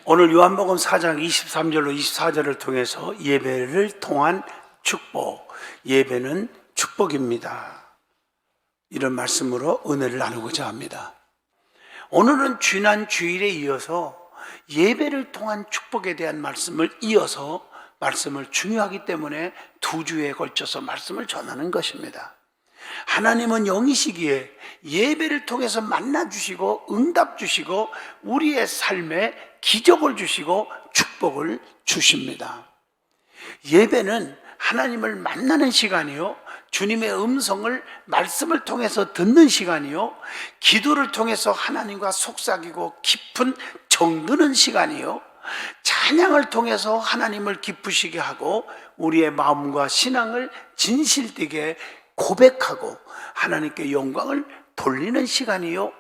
오늘 요한복음 4장 23절로 24절을 통해서 예배를 통한 축복, 예배는 축복입니다, 이런 말씀으로 은혜를 나누고자 합니다. 오늘은 지난 주일에 이어서 예배를 통한 축복에 대한 말씀을 이어서 말씀을 중요하기 때문에 두 주에 걸쳐서 말씀을 전하는 것입니다. 하나님은 영이시기에 예배를 통해서 만나주시고 응답 주시고 우리의 삶에 기적을 주시고 축복을 주십니다. 예배는 하나님을 만나는 시간이요, 주님의 음성을 말씀을 통해서 듣는 시간이요, 기도를 통해서 하나님과 속삭이고 깊은 정드는 시간이요, 찬양을 통해서 하나님을 기쁘시게 하고 우리의 마음과 신앙을 진실되게 고백하고 하나님께 영광을 돌리는 시간이요,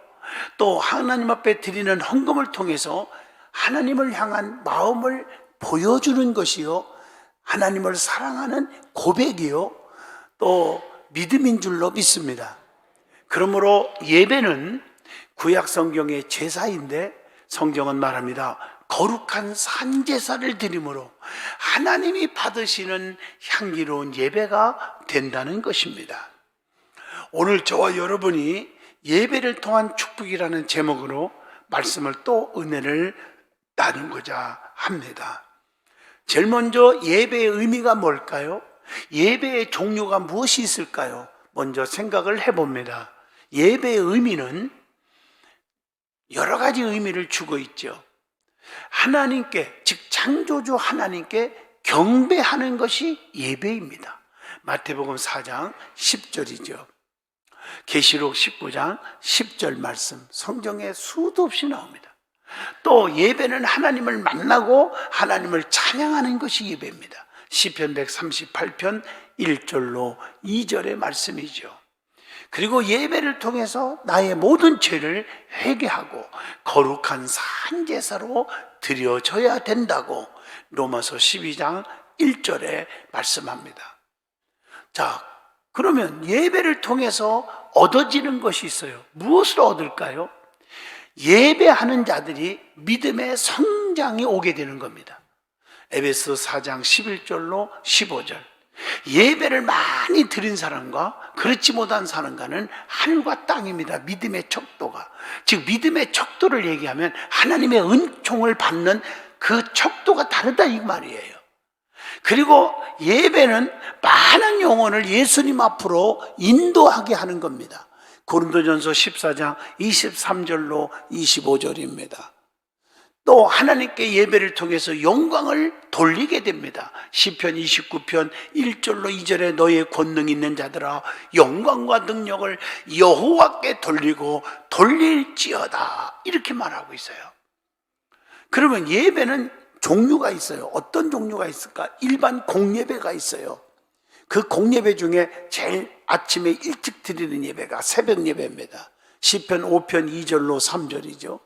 또 하나님 앞에 드리는 헌금을 통해서 하나님을 향한 마음을 보여주는 것이요, 하나님을 사랑하는 고백이요, 또 믿음인 줄로 믿습니다. 그러므로 예배는 구약 성경의 제사인데 성경은 말합니다. 거룩한 산제사를 드림으로 하나님이 받으시는 향기로운 예배가 된다는 것입니다. 오늘 저와 여러분이 예배를 통한 축복이라는 제목으로 말씀을 또 은혜를 나누고자 합니다. 제일 먼저 예배의 의미가 뭘까요? 예배의 종류가 무엇이 있을까요? 먼저 생각을 해봅니다. 예배의 의미는 여러 가지 의미를 주고 있죠. 하나님께, 즉 창조주 하나님께 경배하는 것이 예배입니다. 마태복음 4장 10절이죠. 계시록 19장 10절 말씀, 성경에 수도 없이 나옵니다. 또 예배는 하나님을 만나고 하나님을 찬양하는 것이 예배입니다. 시편 138편 1절로 2절의 말씀이죠. 그리고 예배를 통해서 나의 모든 죄를 회개하고 거룩한 산제사로 드려져야 된다고 로마서 12장 1절에 말씀합니다. 자, 그러면 예배를 통해서 얻어지는 것이 있어요. 무엇을 얻을까요? 예배하는 자들이 믿음의 성장이 오게 되는 겁니다. 에베소 4장 11절로 15절. 예배를 많이 드린 사람과 그렇지 못한 사람과는 하늘과 땅입니다. 믿음의 척도가. 즉 믿음의 척도를 얘기하면 하나님의 은총을 받는 그 척도가 다르다 이 말이에요. 그리고 예배는 많은 영혼을 예수님 앞으로 인도하게 하는 겁니다. 고린도전서 14장 23절로 25절입니다. 또 하나님께 예배를 통해서 영광을 돌리게 됩니다. 시편 29편 1절로 2절에 너의 권능 있는 자들아 영광과 능력을 여호와께 돌리고 돌릴지어다, 이렇게 말하고 있어요. 그러면 예배는 종류가 있어요. 어떤 종류가 있을까? 일반 공예배가 있어요. 그 공예배 중에 제일 아침에 일찍 드리는 예배가 새벽 예배입니다. 시편 5편 2절로 3절이죠.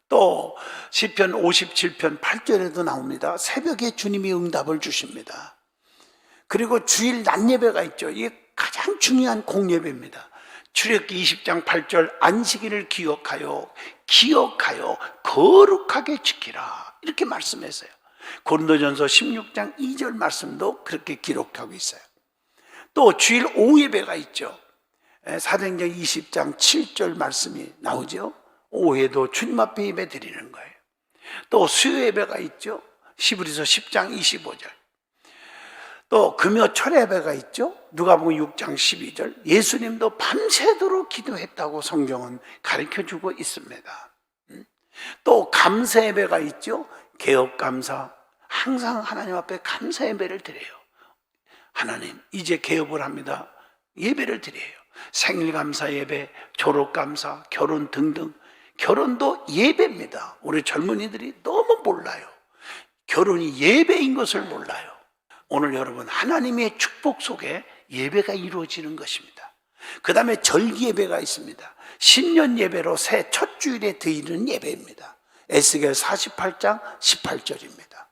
또 시편 57편 8절에도 나옵니다. 새벽에 주님이 응답을 주십니다. 그리고 주일 낮 예배가 있죠. 이게 가장 중요한 공예배입니다. 출애굽기 20장 8절 안식일을 기억하여 거룩하게 지키라, 이렇게 말씀했어요. 고린도전서 16장 2절 말씀도 그렇게 기록하고 있어요. 또 주일 오후 예배가 있죠. 사도행전 20장 7절 말씀이 나오죠. 오후에도 주님 앞에 예배 드리는 거예요. 또 수요 예배가 있죠. 히브리서 10장 25절. 또 금요 철야 예배가 있죠. 누가복음 6장 12절. 예수님도 밤새도록 기도했다고 성경은 가르쳐주고 있습니다. 또 감사 예배가 있죠. 개업 감사. 항상 하나님 앞에 감사 예배를 드려요. 하나님, 이제 개업을 합니다. 예배를 드려요. 생일 감사 예배, 졸업 감사, 결혼 등등. 결혼도 예배입니다. 우리 젊은이들이 너무 몰라요. 결혼이 예배인 것을 몰라요. 오늘 여러분, 하나님의 축복 속에 예배가 이루어지는 것입니다. 그 다음에 절기 예배가 있습니다. 신년 예배로 새 첫 주일에 드리는 예배입니다. 에스겔 48장 18절입니다.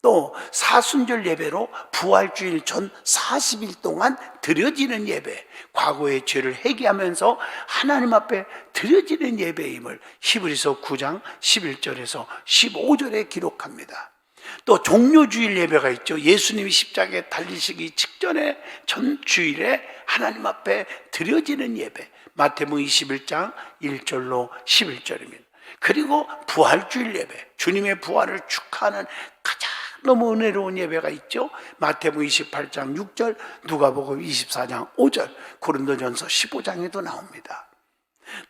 또 사순절 예배로 부활주일 전 40일 동안 드려지는 예배, 과거의 죄를 회개하면서 하나님 앞에 드려지는 예배임을 히브리서 9장 11절에서 15절에 기록합니다. 또 종료주일 예배가 있죠. 예수님이 십자가에 달리시기 직전에 전 주일에 하나님 앞에 드려지는 예배, 마태복음 21장 1절로 11절입니다. 그리고 부활주일 예배, 주님의 부활을 축하하는 가장 너무 은혜로운 예배가 있죠. 마태복음 28장 6절, 누가복음 24장 5절, 고린도전서 15장에도 나옵니다.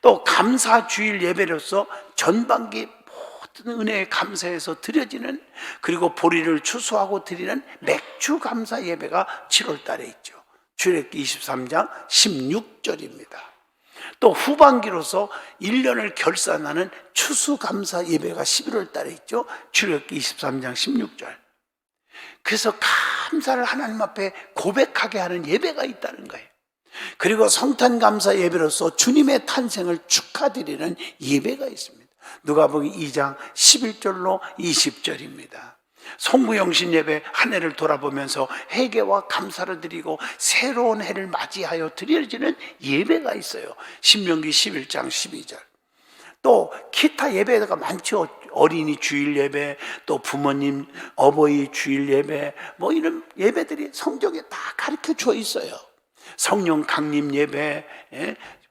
또 감사주일 예배로서 전반기 모든 은혜에 감사해서 드려지는, 그리고 보리를 추수하고 드리는 맥주 감사 예배가 7월 달에 있죠. 출애굽기 23장 16절입니다. 또 후반기로서 1년을 결산하는 추수감사 예배가 11월 달에 있죠. 출애굽기 23장 16절. 그래서 감사를 하나님 앞에 고백하게 하는 예배가 있다는 거예요. 그리고 성탄감사 예배로서 주님의 탄생을 축하드리는 예배가 있습니다. 누가복음 2장 11절로 20절입니다. 송구영신 예배, 한 해를 돌아보면서 회개와 감사를 드리고 새로운 해를 맞이하여 드려지는 예배가 있어요. 신명기 11장 12절. 또 기타 예배가 많죠. 어린이 주일 예배, 또 부모님 어버이 주일 예배, 뭐 이런 예배들이 성경에 다 가르쳐 줘 있어요. 성령 강림 예배,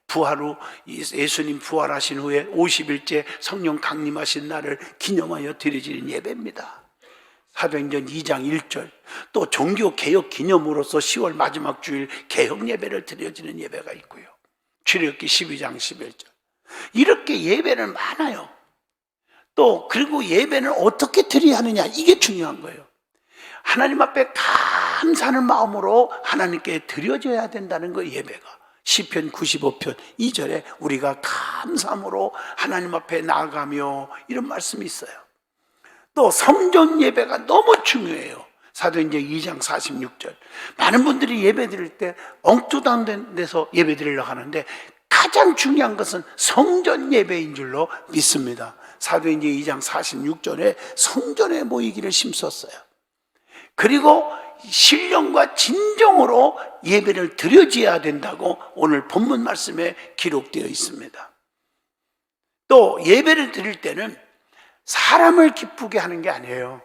부활 후 예수님 부활하신 후에 50일째 성령 강림하신 날을 기념하여 드려지는 예배입니다. 사도행전 2장 1절. 또 종교개혁 기념으로서 10월 마지막 주일 개혁 예배를 드려지는 예배가 있고요. 출애굽기 12장 11절. 이렇게 예배는 많아요. 또 그리고 예배는 어떻게 드려야 하느냐, 이게 중요한 거예요. 하나님 앞에 감사하는 마음으로 하나님께 드려져야 된다는 거예요. 예배가 시편 95편 2절에 우리가 감사함으로 하나님 앞에 나아가며, 이런 말씀이 있어요. 또 성전 예배가 너무 중요해요. 사도행전 2장 46절. 많은 분들이 예배 드릴 때 엉뚱한 데서 예배 드리려고 하는데 가장 중요한 것은 성전 예배인 줄로 믿습니다. 사도행전 2장 46절에 성전에 모이기를 힘썼어요. 그리고 신령과 진정으로 예배를 드려져야 된다고 오늘 본문 말씀에 기록되어 있습니다. 또 예배를 드릴 때는 사람을 기쁘게 하는 게 아니에요.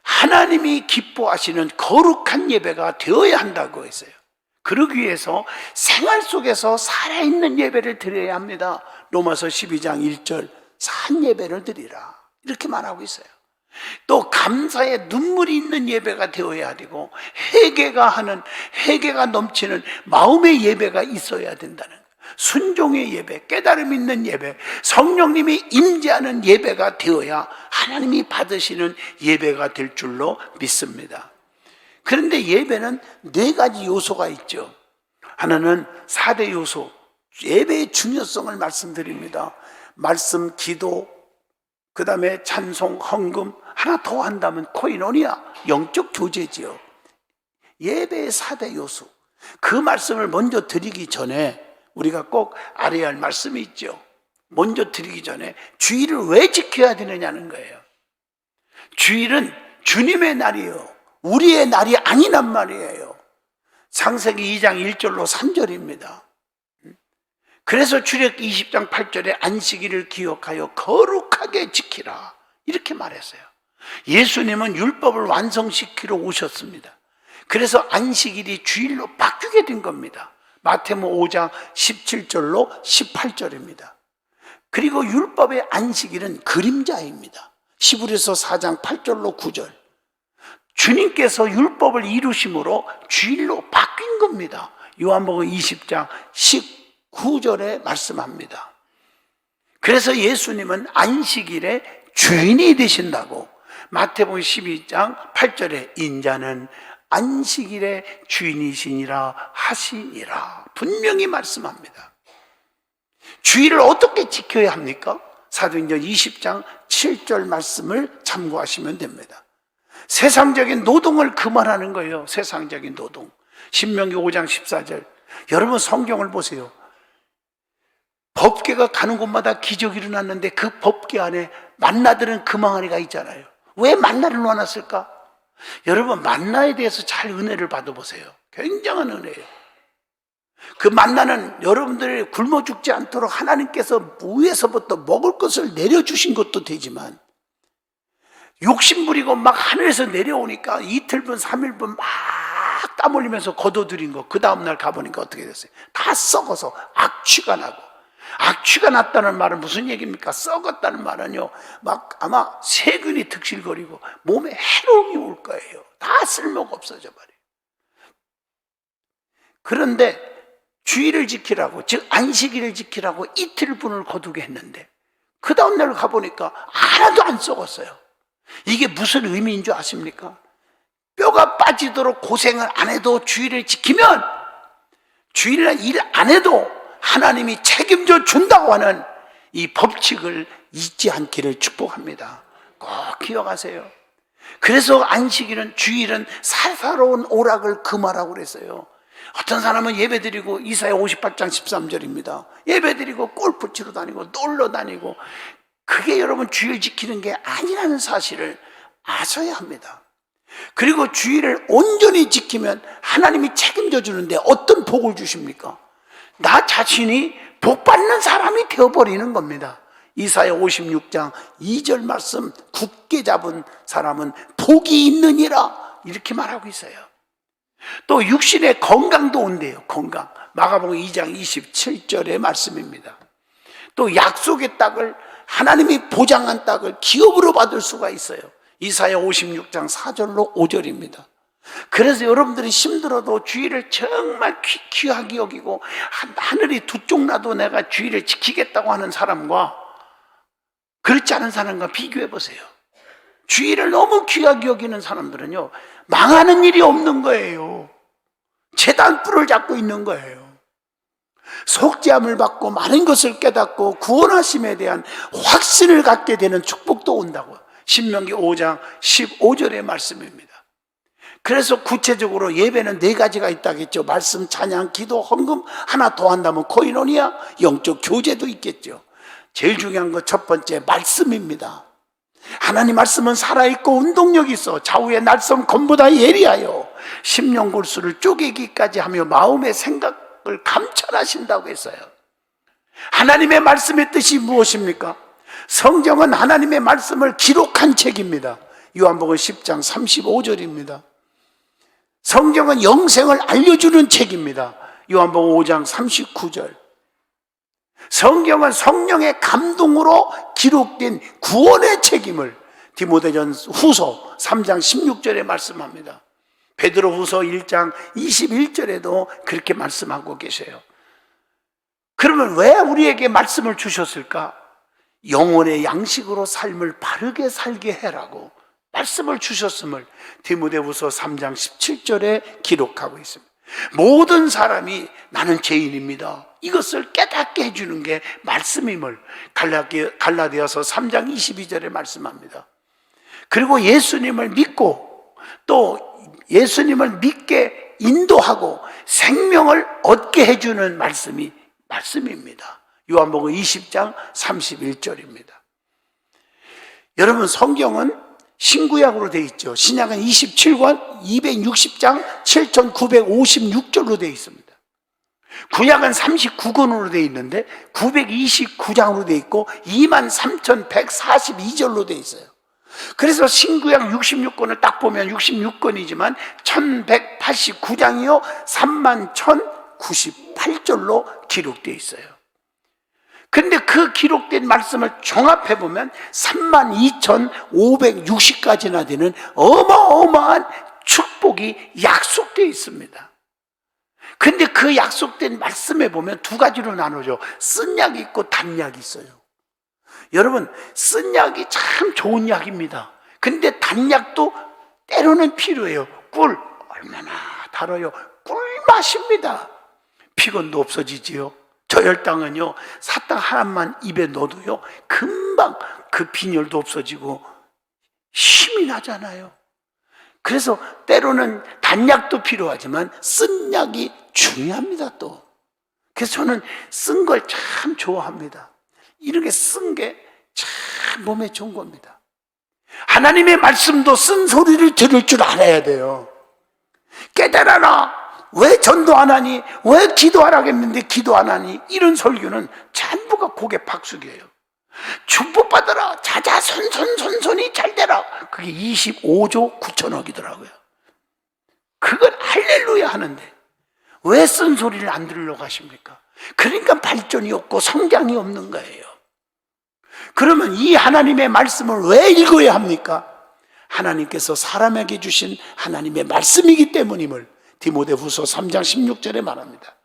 하나님이 기뻐하시는 거룩한 예배가 되어야 한다고 했어요. 그러기 위해서 생활 속에서 살아있는 예배를 드려야 합니다. 로마서 12장 1절, 산 예배를 드리라, 이렇게 말하고 있어요. 또 감사의 눈물이 있는 예배가 되어야 되고, 회개가 넘치는 마음의 예배가 있어야 된다는 거예요. 순종의 예배, 깨달음 있는 예배, 성령님이 임재하는 예배가 되어야 하나님이 받으시는 예배가 될 줄로 믿습니다. 그런데 예배는 4가지 요소가 있죠. 하나는 4대 요소, 예배의 중요성을 말씀드립니다. 말씀, 기도, 그 다음에 찬송, 헌금, 하나 더 한다면 코이노니아, 영적 교제지요. 예배의 4대 요소, 그 말씀을 먼저 드리기 전에 우리가 꼭 알아야 할 말씀이 있죠. 먼저 드리기 전에 주일을 왜 지켜야 되느냐는 거예요. 주일은 주님의 날이에요. 우리의 날이 아니란 말이에요. 창세기 2장 1절로 3절입니다. 그래서 출애굽기 20장 8절에 안식일을 기억하여 거룩하게 지키라, 이렇게 말했어요. 예수님은 율법을 완성시키러 오셨습니다. 그래서 안식일이 주일로 바뀌게 된 겁니다. 마태복음 5장 17절로 18절입니다. 그리고 율법의 안식일은 그림자입니다. 히브리서 4장 8절로 9절. 주님께서 율법을 이루심으로 주일로 바뀐 겁니다. 요한복음 20장 19절에 말씀합니다. 그래서 예수님은 안식일의 주인이 되신다고 마태복음 12장 8절에 인자는 안식일의 주인이시니라 하시니라 분명히 말씀합니다. 주일을 어떻게 지켜야 합니까? 사도행전 20장 7절 말씀을 참고하시면 됩니다. 세상적인 노동을 그만하는 거예요. 세상적인 노동. 신명기 5장 14절. 여러분 성경을 보세요. 법궤가 가는 곳마다 기적이 일어났는데 그 법궤 안에 만나들은 금항아리가 있잖아요. 왜 만나를 놓아놨을까? 여러분, 만나에 대해서 잘 은혜를 받아보세요. 굉장한 은혜예요. 그 만나는 여러분들이 굶어 죽지 않도록 하나님께서 위에서부터 먹을 것을 내려주신 것도 되지만, 욕심 부리고 막 하늘에서 내려오니까 이틀분, 3일분 막 땀 흘리면서 걷어들인 거, 그 다음날 가보니까 어떻게 됐어요? 다 썩어서 악취가 나고. 악취가 났다는 말은 무슨 얘기입니까? 썩었다는 말은요, 막 아마 세균이 득실거리고 몸에 해로움이 올 거예요. 다 쓸모가 없어져 버려요. 그런데 주의를 지키라고, 즉 안식일을 지키라고 이틀분을 거두게 했는데, 그 다음날 가보니까 하나도 안 썩었어요. 이게 무슨 의미인 줄 아십니까? 뼈가 빠지도록 고생을 안 해도 주의를 지키면, 주일날 일 안 해도 하나님이 책임져 준다고 하는 이 법칙을 잊지 않기를 축복합니다. 꼭 기억하세요. 그래서 안식일은, 주일은 사사로운 오락을 금하라고 그랬어요. 어떤 사람은 예배드리고, 이사야 58장 13절입니다. 예배드리고 골프 치러 다니고 놀러 다니고, 그게 여러분 주일 지키는 게 아니라는 사실을 아셔야 합니다. 그리고 주일을 온전히 지키면 하나님이 책임져 주는데 어떤 복을 주십니까? 나 자신이 복 받는 사람이 되어버리는 겁니다. 이사야 56장 2절 말씀, 굳게 잡은 사람은 복이 있느니라, 이렇게 말하고 있어요. 또 육신의 건강도 온대요. 건강. 마가복음 2장 27절의 말씀입니다. 또 약속의 땅을, 하나님이 보장한 땅을 기업으로 받을 수가 있어요. 이사야 56장 4절로 5절입니다. 그래서 여러분들이 힘들어도 주일을 정말 귀하게 여기고, 하늘이 두 쪽 나도 내가 주일을 지키겠다고 하는 사람과 그렇지 않은 사람과 비교해 보세요. 주일을 너무 귀하게 여기는 사람들은요, 망하는 일이 없는 거예요. 재단 뿔을 잡고 있는 거예요. 속죄함을 받고 많은 것을 깨닫고 구원하심에 대한 확신을 갖게 되는 축복도 온다고요. 신명기 5장 15절의 말씀입니다. 그래서 구체적으로 예배는 4가지가 있다겠죠. 말씀, 찬양, 기도, 헌금, 하나 더 한다면 코이노니아, 영적 교제도 있겠죠. 제일 중요한 것 첫 번째, 말씀입니다. 하나님 말씀은 살아있고 운동력이 있어 좌우의 날선 검보다 예리하여 심령골수를 쪼개기까지 하며 마음의 생각을 감찰하신다고 했어요. 하나님의 말씀의 뜻이 무엇입니까? 성경은 하나님의 말씀을 기록한 책입니다. 요한복음 10장 35절입니다. 성경은 영생을 알려주는 책입니다. 요한복음 5장 39절. 성경은 성령의 감동으로 기록된 구원의 책임을 디모데전 후서 3장 16절에 말씀합니다. 베드로 후서 1장 21절에도 그렇게 말씀하고 계세요. 그러면 왜 우리에게 말씀을 주셨을까? 영혼의 양식으로 삶을 바르게 살게 해라고 말씀을 주셨음을 디모데후서 3장 17절에 기록하고 있습니다. 모든 사람이 나는 죄인입니다, 이것을 깨닫게 해주는 게 말씀임을 갈라디아서 3장 22절에 말씀합니다. 그리고 예수님을 믿고 또 예수님을 믿게 인도하고 생명을 얻게 해주는 말씀이 말씀입니다. 요한복음 20장 31절입니다. 여러분, 성경은 신구약으로 되어 있죠. 신약은 27권 260장 7956절로 되어 있습니다. 구약은 39권으로 되어 있는데 929장으로 되어 있고 23,142절로 되어 있어요. 그래서 신구약 66권을 딱 보면 66권이지만 1189장이요 31,098절로 기록되어 있어요. 그런데 그 기록된 말씀을 종합해보면 32,560가지나 되는 어마어마한 축복이 약속되어 있습니다. 근데 그 약속된 말씀에 보면 2가지로 나누죠. 쓴 약이 있고 단 약이 있어요. 여러분, 쓴 약이 참 좋은 약입니다. 근데 단 약도 때로는 필요해요. 꿀 얼마나 달아요. 꿀맛입니다. 피곤도 없어지지요. 저혈당은요, 사탕 하나만 입에 넣어도요 금방 그 빈혈도 없어지고 힘이 나잖아요. 그래서 때로는 단약도 필요하지만 쓴 약이 중요합니다. 또 그래서 저는 쓴 걸 참 좋아합니다. 이렇게 쓴 게 참 몸에 좋은 겁니다. 하나님의 말씀도 쓴소리를 들을 줄 알아야 돼요. 깨달아라. 왜 전도 안 하니? 왜 기도하라고 했는데 기도 안 하니? 이런 설교는 전부가 고개 박수기예요. 축복받아라. 자자손손손손이 잘 되라. 그게 25조 9천억이더라고요. 그걸 할렐루야 하는데 왜 쓴소리를 안 들으려고 하십니까? 그러니까 발전이 없고 성장이 없는 거예요. 그러면 이 하나님의 말씀을 왜 읽어야 합니까? 하나님께서 사람에게 주신 하나님의 말씀이기 때문임을 디모데후서 3장 16절에 말합니다.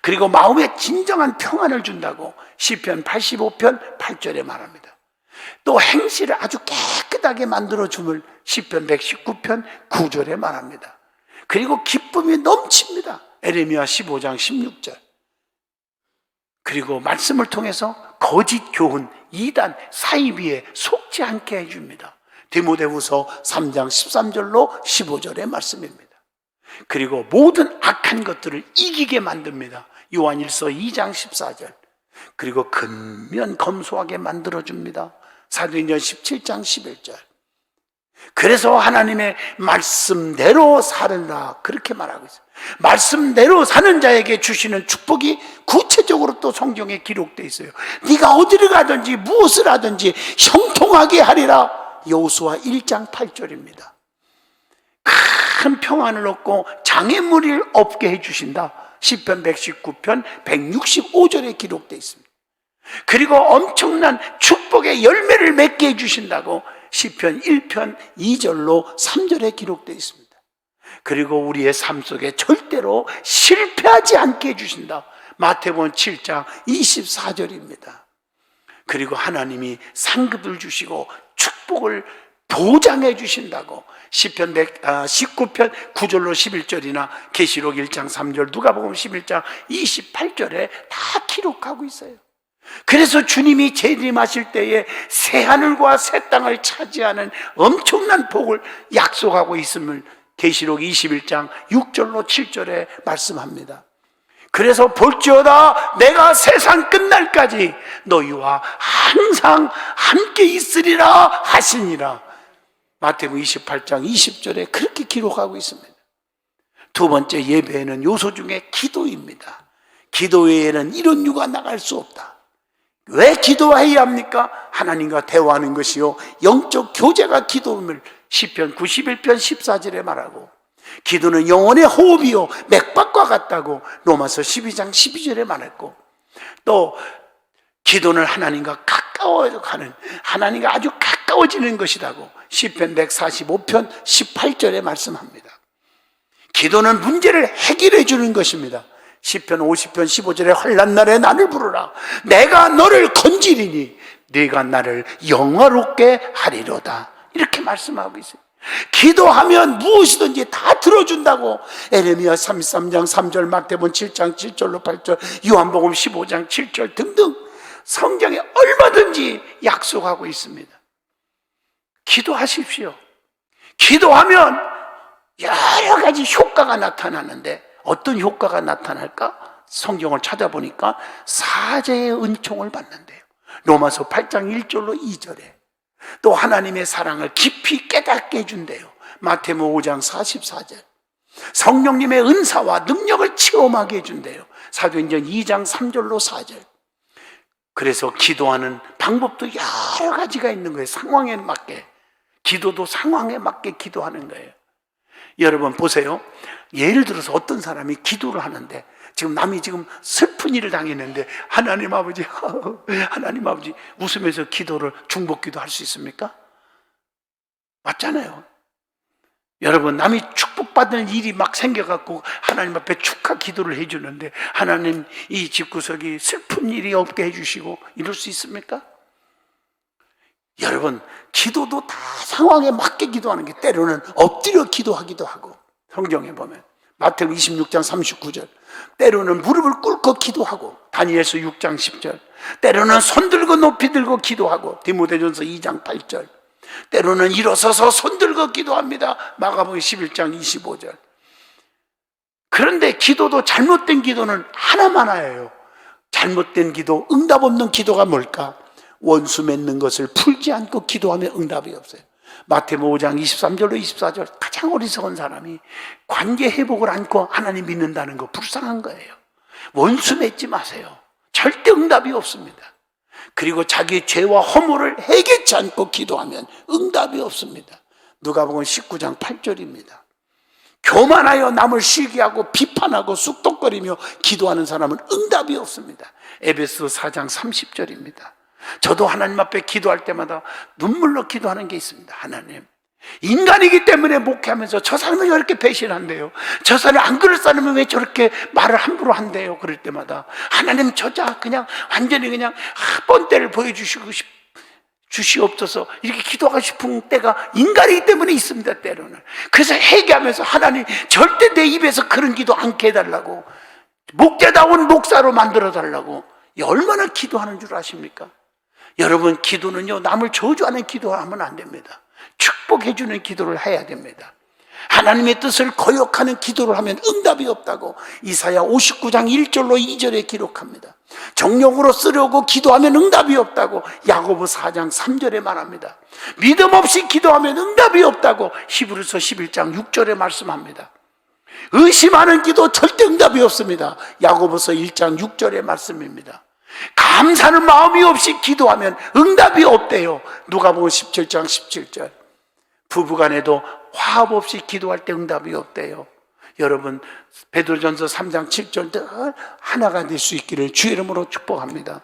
그리고 마음에 진정한 평안을 준다고 시편 85편 8절에 말합니다. 또 행실을 아주 깨끗하게 만들어줌을 시편 119편 9절에 말합니다. 그리고 기쁨이 넘칩니다. 에레미야 15장 16절. 그리고 말씀을 통해서 거짓 교훈, 이단, 사이비에 속지 않게 해줍니다. 디모데후서 3장 13절로 15절의 말씀입니다. 그리고 모든 악한 것들을 이기게 만듭니다. 요한일서 2장 14절. 그리고 근면 검소하게 만들어줍니다. 사도행전 17장 11절. 그래서 하나님의 말씀대로 살라 그렇게 말하고 있어요. 말씀대로 사는 자에게 주시는 축복이 구체적으로 또 성경에 기록되어 있어요. 네가 어디를 가든지 무엇을 하든지 형통하게 하리라. 여호수아 1장 8절입니다. 큰 평안을 얻고 장애물이 없게 해주신다. 시편 119편 165절에 기록되어 있습니다. 그리고 엄청난 축복의 열매를 맺게 해주신다고 시편 1편 2절로 3절에 기록되어 있습니다. 그리고 우리의 삶 속에 절대로 실패하지 않게 해주신다. 마태복음 7장 24절입니다. 그리고 하나님이 상급을 주시고 축복을 보장해 주신다고 시편 19편 9절로 11절이나 계시록 1장 3절, 누가복음 11장 28절에 다 기록하고 있어요. 그래서 주님이 재림하실 때에 새하늘과 새 땅을 차지하는 엄청난 복을 약속하고 있음을 계시록 21장 6절로 7절에 말씀합니다. 그래서 볼지어다 내가 세상 끝날까지 너희와 항상 함께 있으리라 하시니라. 마태복음 28장 20절에 그렇게 기록하고 있습니다. 두 번째, 예배에는 요소 중에 기도입니다. 기도 외에는 이런 유가 나갈 수 없다. 왜 기도해야 합니까? 하나님과 대화하는 것이요 영적 교제가 기도임을 시편 91편 14절에 말하고, 기도는 영혼의 호흡이요 맥박과 같다고 로마서 12장 12절에 말했고, 또 기도는 하나님과 가까워가는, 하나님과 아주 가까워지는 것이라고 시편 145편 18절에 말씀합니다. 기도는 문제를 해결해 주는 것입니다. 시편 50편 15절에 환난 날에 나를 부르라. 내가 너를 건지리니 네가 나를 영화롭게 하리로다. 이렇게 말씀하고 있어요. 기도하면 무엇이든지 다 들어준다고 에레미야 33장 3절, 마태복음 7장 7절로 8절, 요한복음 15장 7절 등등 성경에 얼마든지 약속하고 있습니다. 기도하십시오. 기도하면 여러 가지 효과가 나타나는데 어떤 효과가 나타날까? 성경을 찾아보니까 사제의 은총을 받는데요. 로마서 8장 1절로 2절에 또 하나님의 사랑을 깊이 깨닫게 해준대요. 마태복음 5장 44절. 성령님의 은사와 능력을 체험하게 해준대요. 사도행전 2장 3절로 4절. 그래서 기도하는 방법도 여러 가지가 있는 거예요. 상황에 맞게. 기도도 상황에 맞게 기도하는 거예요. 여러분 보세요. 예를 들어서 어떤 사람이 기도를 하는데 지금 남이 지금 슬픈 일을 당했는데 하나님 아버지 하나님 아버지 웃으면서 기도를 중복기도 할 수 있습니까? 맞잖아요. 여러분 남이 축복받을 일이 막 생겨갖고 하나님 앞에 축하 기도를 해주는데 하나님 이 집구석이 슬픈 일이 없게 해주시고 이럴 수 있습니까? 여러분 기도도 다 상황에 맞게 기도하는 게 때로는 엎드려 기도하기도 하고, 성경에 보면 마태복음 26장 39절 때로는 무릎을 꿇고 기도하고, 다니엘서 6장 10절 때로는 손 들고 높이 들고 기도하고, 디모데전서 2장 8절 때로는 일어서서 손 들고 기도합니다. 마가복음 11장 25절. 그런데 기도도 잘못된 기도는 하나만 하예요. 잘못된 기도, 응답 없는 기도가 뭘까? 원수 맺는 것을 풀지 않고 기도하면 응답이 없어요. 마태복음 5장 23절로 24절, 가장 어리석은 사람이 관계 회복을 안고 하나님 믿는다는 거 불쌍한 거예요. 원수 맺지 마세요. 절대 응답이 없습니다. 그리고 자기 죄와 허물을 해결치 않고 기도하면 응답이 없습니다. 누가복음 19장 8절입니다. 교만하여 남을 시기하고 비판하고 쑥덕거리며 기도하는 사람은 응답이 없습니다. 에베소 4장 30절입니다. 저도 하나님 앞에 기도할 때마다 눈물로 기도하는 게 있습니다. 하나님, 인간이기 때문에 목회하면서 저 사람은 왜 이렇게 배신한대요? 저 사람이 안 그럴 사람은 왜 저렇게 말을 함부로 한대요? 그럴 때마다 하나님, 저자 그냥 완전히 그냥 뻔때를 보여주시고 주시옵소서, 이렇게 기도하고 싶은 때가 인간이기 때문에 있습니다. 때로는. 그래서 회개하면서 하나님, 절대 내 입에서 그런 기도 않게 해달라고, 목자다운 목사로 만들어 달라고 얼마나 기도하는 줄 아십니까? 여러분, 기도는요, 남을 저주하는 기도를 하면 안 됩니다. 축복해 주는 기도를 해야 됩니다. 하나님의 뜻을 거역하는 기도를 하면 응답이 없다고 이사야 59장 1절로 2절에 기록합니다. 정욕으로 쓰려고 기도하면 응답이 없다고 야고보 4장 3절에 말합니다. 믿음 없이 기도하면 응답이 없다고 히브리서 11장 6절에 말씀합니다. 의심하는 기도 절대 응답이 없습니다. 야고보서 1장 6절의 말씀입니다. 감사하는 마음이 없이 기도하면 응답이 없대요. 누가복음 17장 17절. 부부간에도 화합 없이 기도할 때 응답이 없대요. 여러분, 베드로전서 3장 7절 늘 하나가 될 수 있기를 주의 이름으로 축복합니다.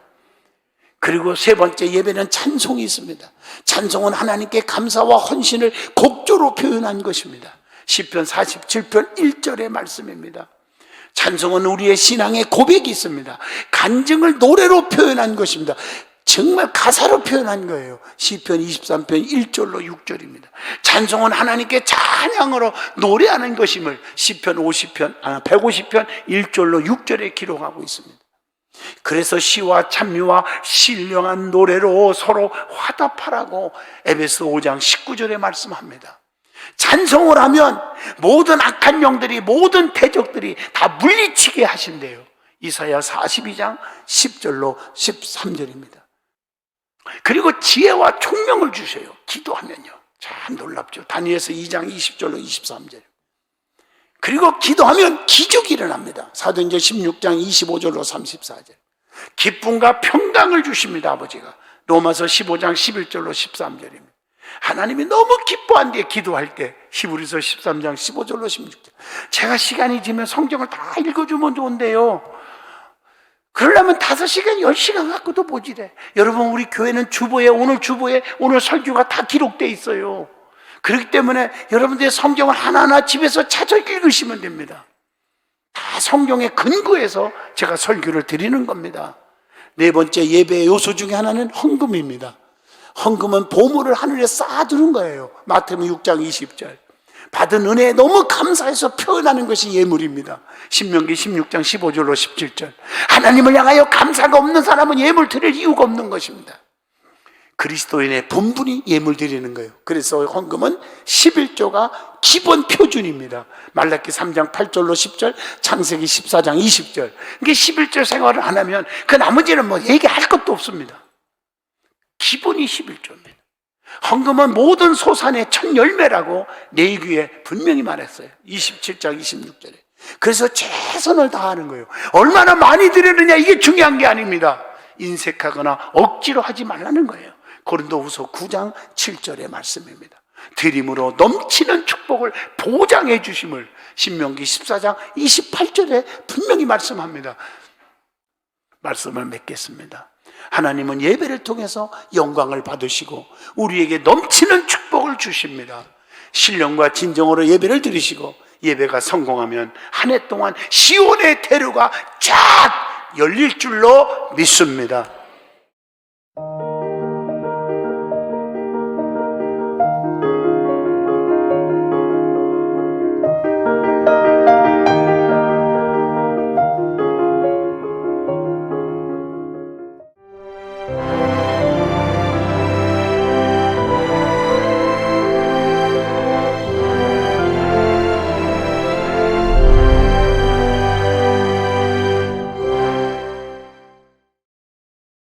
그리고 세 번째 예배는 찬송이 있습니다. 찬송은 하나님께 감사와 헌신을 곡조로 표현한 것입니다. 시편 47편 1절의 말씀입니다. 찬송은 우리의 신앙의 고백이 있습니다. 간증을 노래로 표현한 것입니다. 정말 가사로 표현한 거예요. 시편 23편 1절로 6절입니다. 찬송은 하나님께 찬양으로 노래하는 것임을 시편 150편 1절로 6절에 기록하고 있습니다. 그래서 시와 찬미와 신령한 노래로 서로 화답하라고 에베소 5장 19절에 말씀합니다. 찬송을 하면 모든 악한 영들이, 모든 대적들이 다 물리치게 하신대요. 이사야 42장 10절로 13절입니다. 그리고 지혜와 총명을 주셔요. 기도하면요. 참 놀랍죠. 다니엘서 2장 20절로 23절. 그리고 기도하면 기적이 일어납니다. 사도행전 16장 25절로 34절. 기쁨과 평강을 주십니다. 아버지가. 로마서 15장 11절로 13절입니다. 하나님이 너무 기뻐한대요. 기도할 때. 히브리서 13장 15절로 16절. 제가 시간이 지면 성경을 다 읽어주면 좋은데요, 그러려면 5시간 10시간 갖고도 모자래. 여러분, 우리 교회는 주보에 오늘 설교가 다 기록되어 있어요. 그렇기 때문에 여러분들의 성경을 하나하나 집에서 찾아 읽으시면 됩니다. 다 성경에 근거해서 제가 설교를 드리는 겁니다. 네 번째 예배의 요소 중에 하나는 헌금입니다. 헌금은 보물을 하늘에 쌓아두는 거예요. 마태복음 6장 20절. 받은 은혜에 너무 감사해서 표현하는 것이 예물입니다. 신명기 16장 15절로 17절. 하나님을 향하여 감사가 없는 사람은 예물 드릴 이유가 없는 것입니다. 그리스도인의 본분이 예물 드리는 거예요. 그래서 헌금은 11조가 기본 표준입니다. 말라기 3장 8절로 10절, 창세기 14장 20절. 이게 11조 생활을 안 하면 그 나머지는 뭐 얘기할 것도 없습니다. 기본이 11조입니다. 헌금은 모든 소산의 첫 열매라고 레위기에 분명히 말했어요. 27장 26절에. 그래서 최선을 다하는 거예요. 얼마나 많이 드리느냐, 이게 중요한 게 아닙니다. 인색하거나 억지로 하지 말라는 거예요. 고린도후서 9장 7절의 말씀입니다. 드림으로 넘치는 축복을 보장해 주심을 신명기 14장 28절에 분명히 말씀합니다. 말씀을 맺겠습니다. 하나님은 예배를 통해서 영광을 받으시고 우리에게 넘치는 축복을 주십니다. 신령과 진정으로 예배를 드리시고 예배가 성공하면 한 해 동안 시온의 대로가 쫙 열릴 줄로 믿습니다.